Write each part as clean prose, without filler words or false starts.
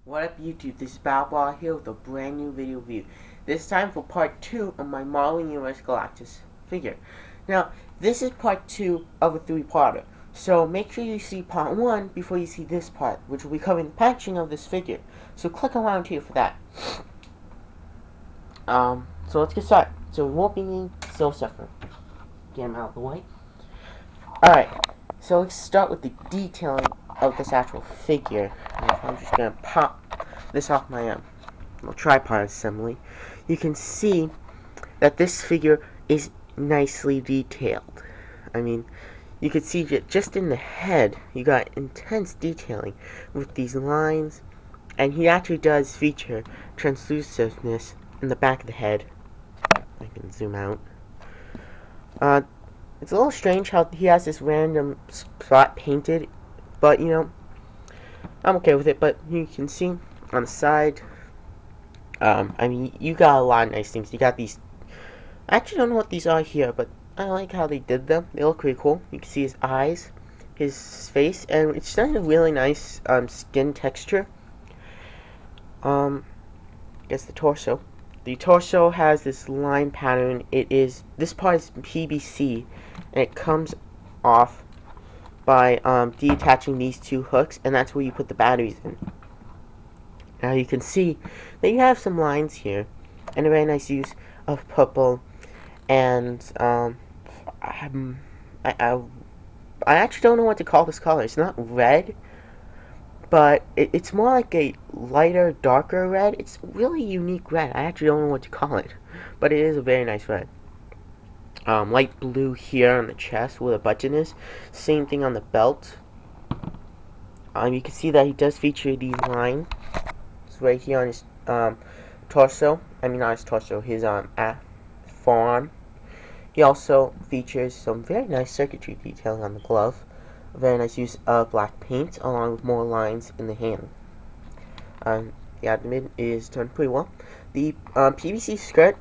What up YouTube, this is Balboa here with a brand new video review. This time for part 2 of my Marvel Universe Galactus figure. Now, this is part 2 of a 3-parter, so make sure you see part 1 before you see this part, which will be covering the packaging of this figure. So click around here for that. So let's get started. So we won't be needing Silver Surfer. Get him out of the way. Alright, so let's start with the detailing of this actual figure. I'm just gonna pop this off my little tripod assembly. You can see that this figure is nicely detailed. I mean, you can see that just in the head, you got intense detailing with these lines, and he actually does feature translucentness in the back of the head. I can zoom out. It's a little strange how he has this random spot painted, but you know, I'm okay with it. But you can see on the side, I mean, you got a lot of nice things. You got these, I actually don't know what these are here, but I like how they did them. They look pretty cool. You can see his eyes, his face, and it's done a really nice skin texture. I guess the torso. The torso has this line pattern. This part is PVC, and it comes off by detaching these two hooks, and that's where you put the batteries in. Now you can see that you have some lines here, and a very nice use of purple, and I actually don't know what to call this color. It's not red, but it's more like a lighter, darker red. It's really unique red. I actually don't know what to call it, but it is a very nice red. Light blue here on the chest where the button is. Same thing on the belt. You can see that he does feature these lines. It's right here on his torso. I mean, not his torso, his forearm. He also features some very nice circuitry detailing on the glove. A very nice use of black paint, along with more lines in the hand. The abdomen is done pretty well. The PVC skirt,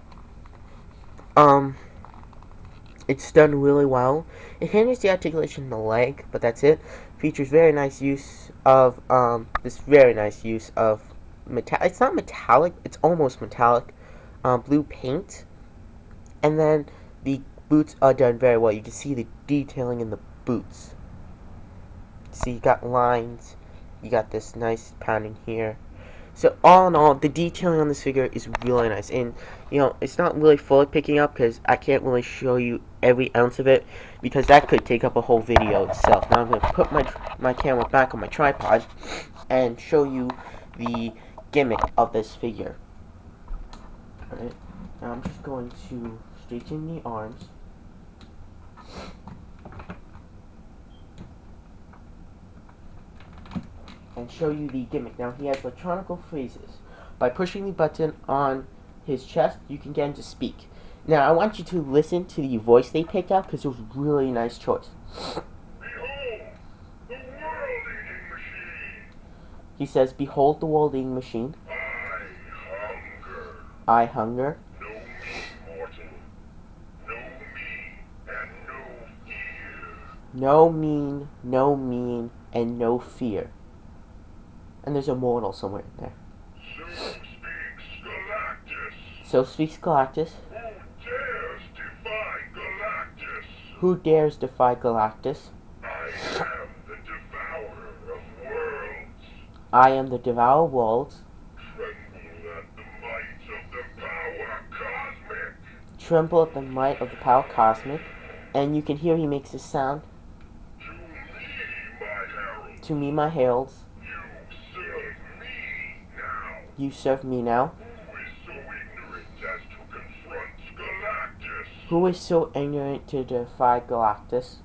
it's done really well. It hinders the articulation in the leg, but that's it. Features very nice use of this very nice use of it's not metallic, it's almost metallic blue paint. And then the boots are done very well. You can see the detailing in the boots. See, you got lines, you got this nice pattern here. So all in all, the detailing on this figure is really nice, and you know, it's not really fully picking up because I can't really show you every ounce of it, because that could take up a whole video itself. Now I'm going to put my camera back on my tripod and show you the gimmick of this figure. Alright, now I'm just going to straighten the arms. And show you the gimmick. Now he has electronic phrases. By pushing the button on his chest, you can get him to speak. Now I want you to listen to the voice they picked out, because it was a really nice choice. Behold, the world-eating machine. He says, "Behold the world-eating machine. I hunger. No mean mortal. No mean, no mean, and no fear." And there's a mortal somewhere in there. So speaks Galactus. Who dares defy Galactus? I am the devourer of worlds. Tremble at the might of the power cosmic. And you can hear he makes this sound. To me, my heralds. You serve me now. Who is so ignorant to defy Galactus?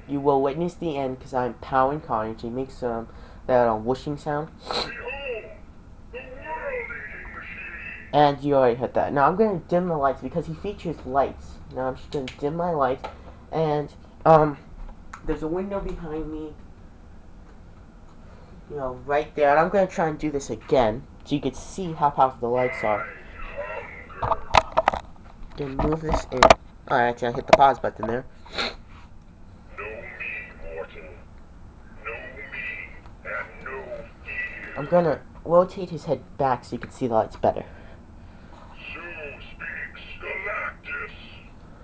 You will witness the end, because I am power incarnate. He makes that whooshing sound. And you already heard that. Now I'm going to dim the lights because he features lights. Now I'm just going to dim my lights. And there's a window behind me. You know, right there. And I'm going to try and do this again so you can see how powerful the lights are. Then move this in. Alright, I hit the pause button there. Know me, mortal. Know me, and no fear. I'm gonna rotate his head back so you can see the lights better. So speaks Galactus.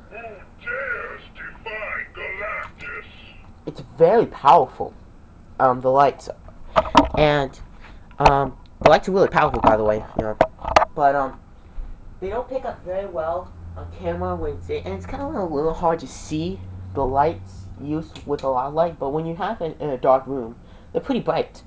Who dares defy Galactus? It's very powerful. The lights, and the lights are really powerful, by the way. But they don't pick up very well on camera and it's kind of a little hard to see the lights used with a lot of light. But when you have it in a dark room, they're pretty bright.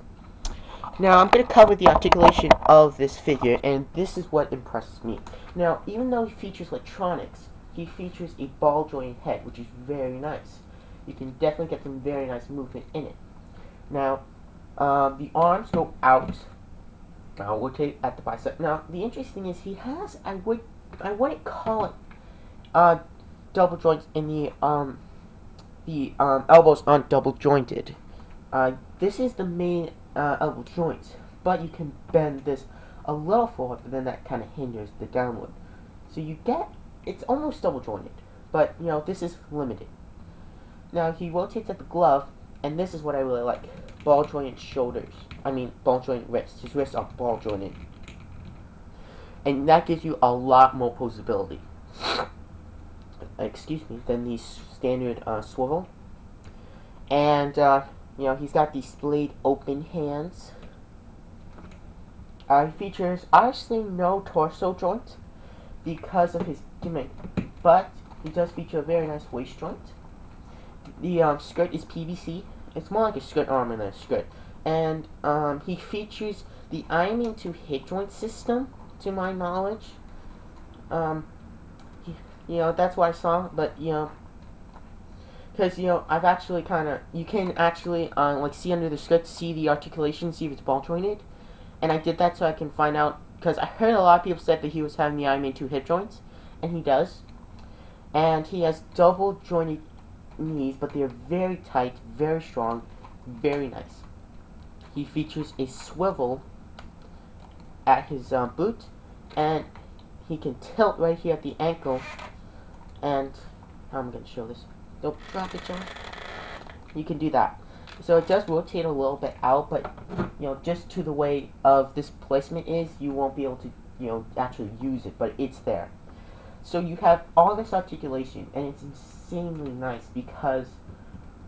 Now I'm going to cover the articulation of this figure, and this is what impresses me. Now, even though he features electronics, he features a ball jointed head, which is very nice. You can definitely get some very nice movement in it. Now, the arms go out. I'll rotate at the bicep. Now, the interesting is he has, I wouldn't call it double joints in the elbows aren't double jointed. This is the main elbow joint, but you can bend this a little forward, but then that kind of hinders the downward. So you get, it's almost double jointed, but this is limited. Now he rotates at the glove, and this is what I really like: ball jointed shoulders. Ball jointed wrists. His wrists are ball jointed, and that gives you a lot more posability. Excuse me, than the standard swivel. And he's got these splayed open hands. He features obviously no torso joint because of his gimmick, but he does feature a very nice waist joint. The skirt is PVC. It's more like a skirt armor than a skirt. And he features the Iron Man 2 hip joint system, to my knowledge. That's what I saw, but because I've actually you can actually like see under the skirt, see the articulation, see if it's ball jointed, and I did that so I can find out, because I heard a lot of people said that he was having the Iron Man 2 hip joints, and he does, and he has double jointed knees, but they're very tight, very strong, very nice. He features a swivel at his boot, and he can tilt right here at the ankle, and I'm going to show this. Don't drop it, John. You can do that. So it does rotate a little bit out, but just to the way of this placement is, you won't be able to actually use it, but it's there. So you have all this articulation, and it's insanely nice because,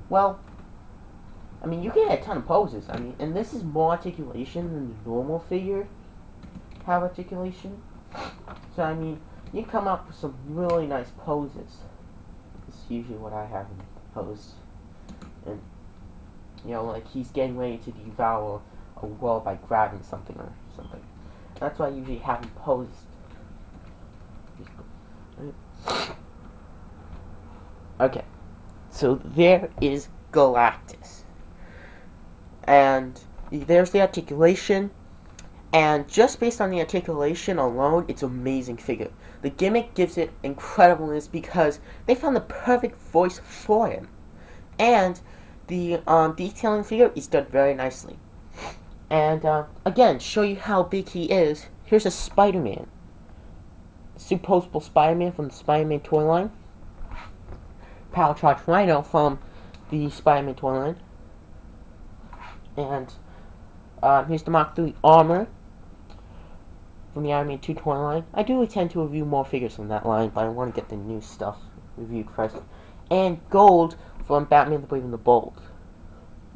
well, you can get a ton of poses. And this is more articulation than the normal figure have articulation. So you can come up with some really nice poses. This is usually what I have him posed. And like he's getting ready to devour a world by grabbing something or something. That's why I usually have him posed. Okay, so there is Galactus, and there's the articulation, and just based on the articulation alone, it's an amazing figure. The gimmick gives it incredibleness because they found the perfect voice for him, and the detailing figure is done very nicely. And again, show you how big he is, here's a Spider-Man. Superposable Spider-Man from the Spider-Man toy line. Power Charge Rhino from the Spider-Man toy line. And here's the Mark III armor from the Iron Man 2 toy line. I do intend to review more figures from that line, but I want to get the new stuff reviewed first. And gold from Batman the Brave and the Bold.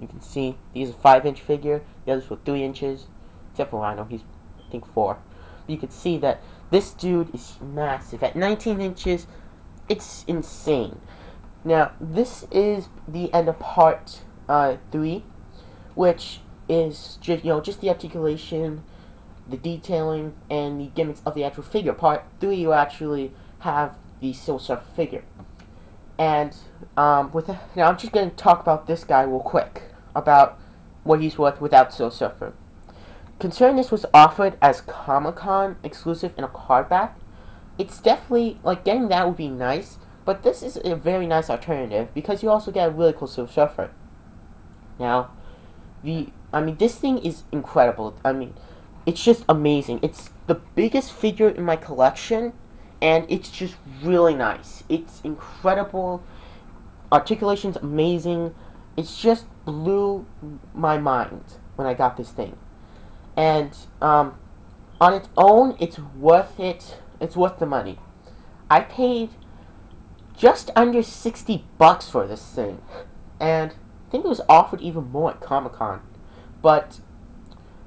You can see these are 5-inch figure, the others were 3 inches, except for Rhino, he's I think 4. But you can see that this dude is massive. At 19 inches, it's insane. Now, this is the end of part 3, which is just the articulation, the detailing, and the gimmicks of the actual figure. Part 3, you actually have the Silver Surfer figure. And now I'm just going to talk about this guy real quick, about what he's worth without Silver Surfer. Considering this was offered as Comic-Con exclusive in a hardback, it's definitely, like, getting that would be nice, but this is a very nice alternative, because you also get a really cool Silver Surfer. Now, this thing is incredible. It's just amazing. It's the biggest figure in my collection, and it's just really nice. It's incredible. Articulation's amazing. It's just blew my mind when I got this thing. And on its own, it's worth it. It's worth the money. I paid just under $60 for this thing, and I think it was offered even more at Comic-Con. But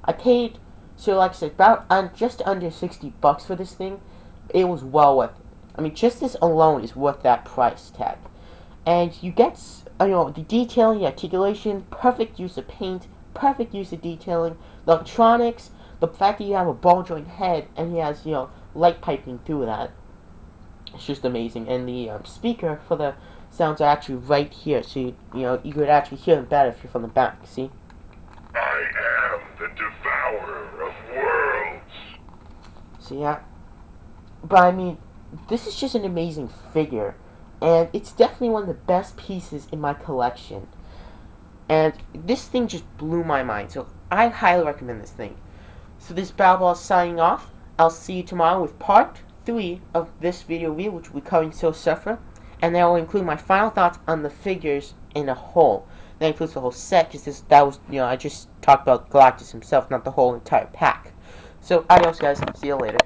I paid, so like I said, about just under $60 for this thing. It was well worth it. I mean, just this alone is worth that price tag. And you get, the detailing, the articulation, perfect use of paint, perfect use of detailing, the electronics, the fact that you have a ball joint head and he has, light piping through that. It's just amazing. And the speaker for the sounds are actually right here, so you could actually hear them better if you're from the back. See? I am the devourer of worlds. So yeah. But I mean, this is just an amazing figure, and it's definitely one of the best pieces in my collection. And this thing just blew my mind, so I highly recommend this thing. So this Battle is signing off. I'll see you tomorrow with part 3 of this video review, which will be covering Silver Surfer, and that will include my final thoughts on the figures in a whole. That includes the whole set, because that was, I just talked about Galactus himself, not the whole entire pack. So, adios guys, see you later.